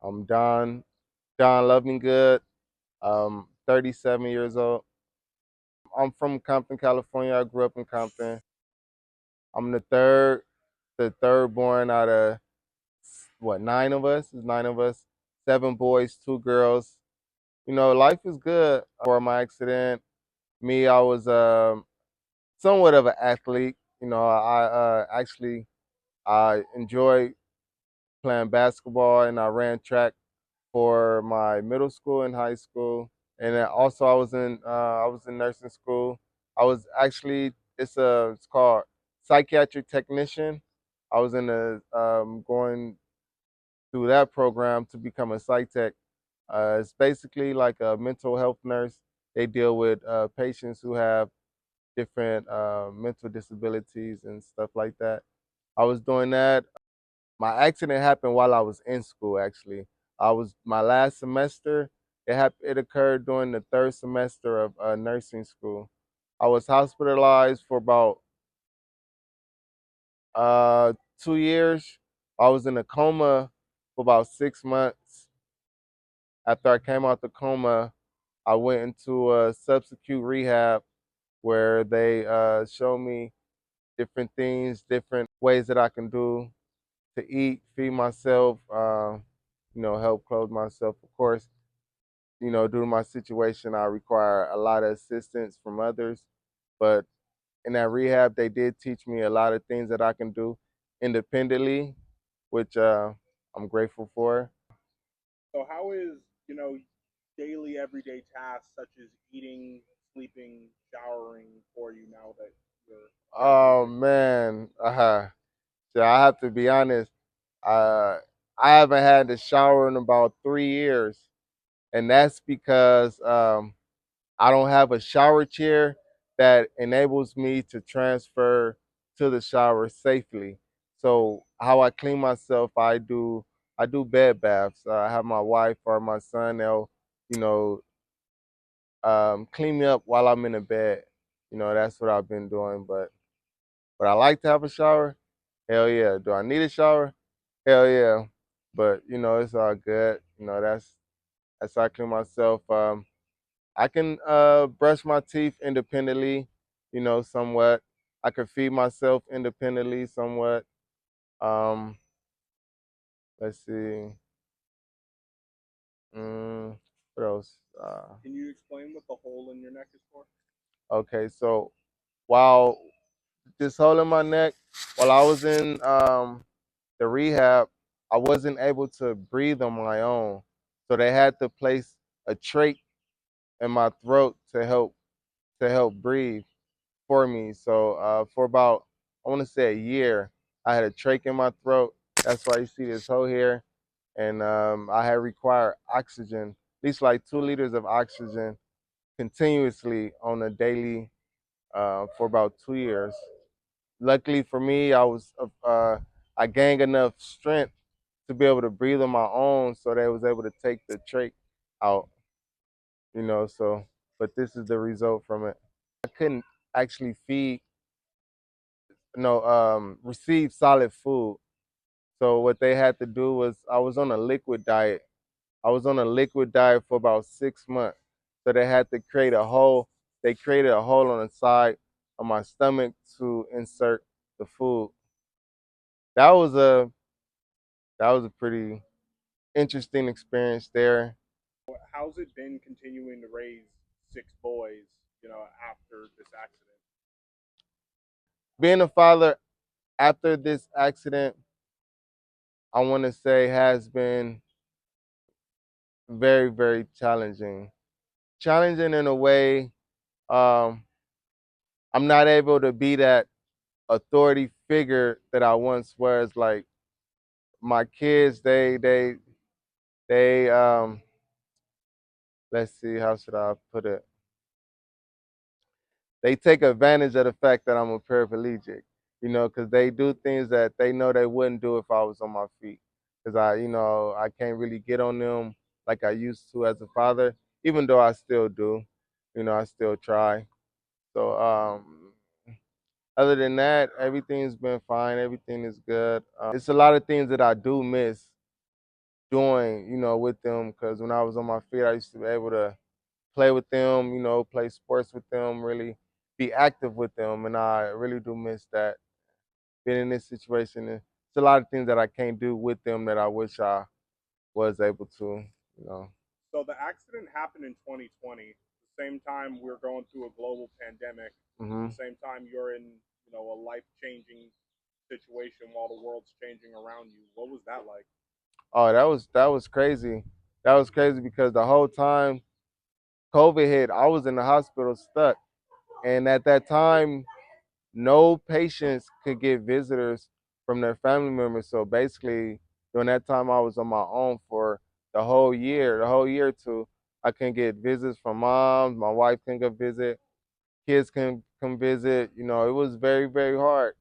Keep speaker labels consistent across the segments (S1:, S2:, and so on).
S1: I'm Don LovinGood. 37 years old. I'm from Compton, California. I grew up in Compton. I'm the third born out of what, nine of us? There's nine of us. Seven boys, two girls. Life is good. Before my accident, I was somewhat of an athlete. I enjoy playing basketball, and I ran track for my middle school and high school. And then also I was in nursing school. I was actually it's called psychiatric technician. I was in the going through that program to become a psych tech. It's basically like a mental health nurse. They deal with patients who have different mental disabilities and stuff like that. I was doing that. My accident happened while I was in school. Actually, I was my last semester. It occurred during the third semester of nursing school. I was hospitalized for about uh, 2 years. I was in a coma for about 6 months. After I came out the coma, I went into a substitute rehab where they showed me different things, different ways that I can do to eat, feed myself, help clothe myself. Of course, due to my situation, I require a lot of assistance from others. But in that rehab, they did teach me a lot of things that I can do independently, which I'm grateful for.
S2: So how is, daily everyday tasks such as eating, sleeping, showering for you now that you're
S1: Oh
S2: paraplegic?
S1: man, so I have to be honest. Uh, I haven't had to shower in about 3 years, and that's because I don't have a shower chair that enables me to transfer to the shower safely. So how I clean myself, I do bed baths. I have my wife or my son. They'll you know clean me up while I'm in the bed. That's what I've been doing. But I like to have a shower. Hell yeah. Do I need a shower? Hell yeah. But it's all good. That's how I clean myself. I can brush my teeth independently, somewhat. I can feed myself independently somewhat. Um, let's see. What else?
S2: Can you explain what the hole in your neck is for?
S1: Okay, so while this hole in my neck, while I was in the rehab, I wasn't able to breathe on my own. So they had to place a trach in my throat to help breathe for me. So for about, I want to say, a year, I had a trach in my throat. That's why you see this hole here, and I had required oxygen, at least like 2 liters of oxygen continuously on a daily for about 2 years. Luckily for me, I gained enough strength to be able to breathe on my own, so they was able to take the trach out. So but this is the result from it. I couldn't actually receive solid food. So what they had to do was I was on a liquid diet. I was on a liquid diet for about 6 months. So they had to create a hole. They created a hole on the side of my stomach to insert the food. That was a that was a pretty interesting experience there.
S2: How's it been continuing to raise six boys, after this accident?
S1: Being a father after this accident, I want to say has been very, very challenging. Challenging in a way, um, I'm not able to be that authority figure that I once was. Like my kids, they let's see, how should I put it? They take advantage of the fact that I'm a paraplegic, because they do things that they know they wouldn't do if I was on my feet. Because I can't really get on them like I used to as a father, even though I still do. I still try. So other than that, everything's been fine. Everything is good. It's a lot of things that I do miss doing, with them. Because when I was on my feet, I used to be able to play with them, play sports with them, really be active with them, and I really do miss that. Being in this situation, and it's a lot of things that I can't do with them that I wish I was able to, you know.
S2: So the accident happened in 2020. The same time we're going through a global pandemic.
S1: hmm
S2: The same time you're in, a life changing situation while the world's changing around you. What was that like?
S1: Oh, that was crazy. That was crazy because the whole time COVID hit, I was in the hospital stuck, and at that time, no patients could get visitors from their family members. So basically, during that time, I was on my own for the whole year or two. I couldn't get visits from moms. My wife couldn't go visit. Kids can come visit. It was very, very hard.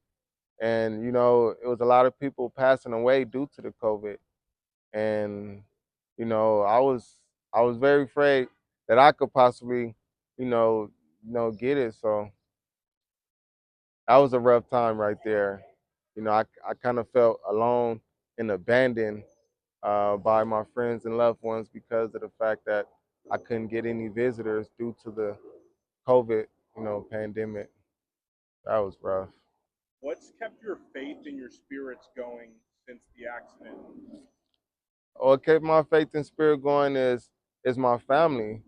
S1: And, it was a lot of people passing away due to the COVID. And, I was very afraid that I could possibly, you know, get it. So that was a rough time right there. I kind of felt alone and abandoned by my friends and loved ones because of the fact that I couldn't get any visitors due to the COVID, pandemic. That was rough.
S2: What's kept your faith and your spirits going since the accident?
S1: What kept my faith and spirit going is my family,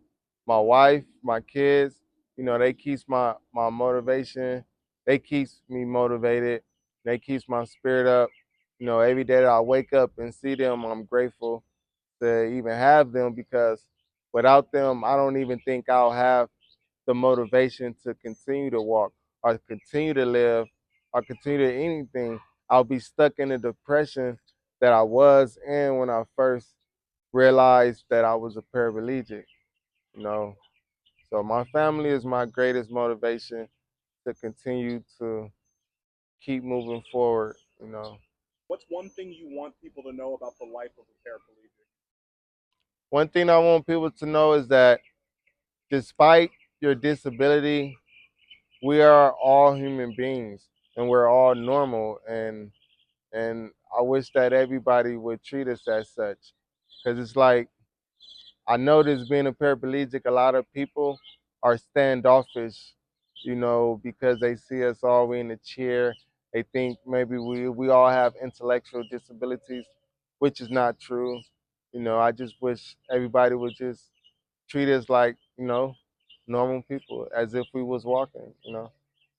S1: my wife, my kids. They keeps my motivation. They keeps me motivated. They keeps my spirit up. Every day that I wake up and see them, I'm grateful to even have them because without them, I don't even think I'll have the motivation to continue to walk or continue to live or continue to anything. I'll be stuck in the depression that I was in when I first realized that I was a paraplegic, you know. So my family is my greatest motivation to continue to keep moving forward.
S2: What's one thing you want people to know about the life of a paraplegic?
S1: One thing I want people to know is that despite your disability, we are all human beings and we're all normal, and I wish that everybody would treat us as such. Because it's like, I notice being a paraplegic, a lot of people are standoffish, because they see us all in a chair. They think maybe we all have intellectual disabilities, which is not true. I just wish everybody would just treat us like, normal people, as if we was walking.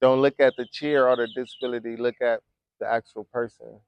S1: Don't look at the chair or the disability, look at the actual person.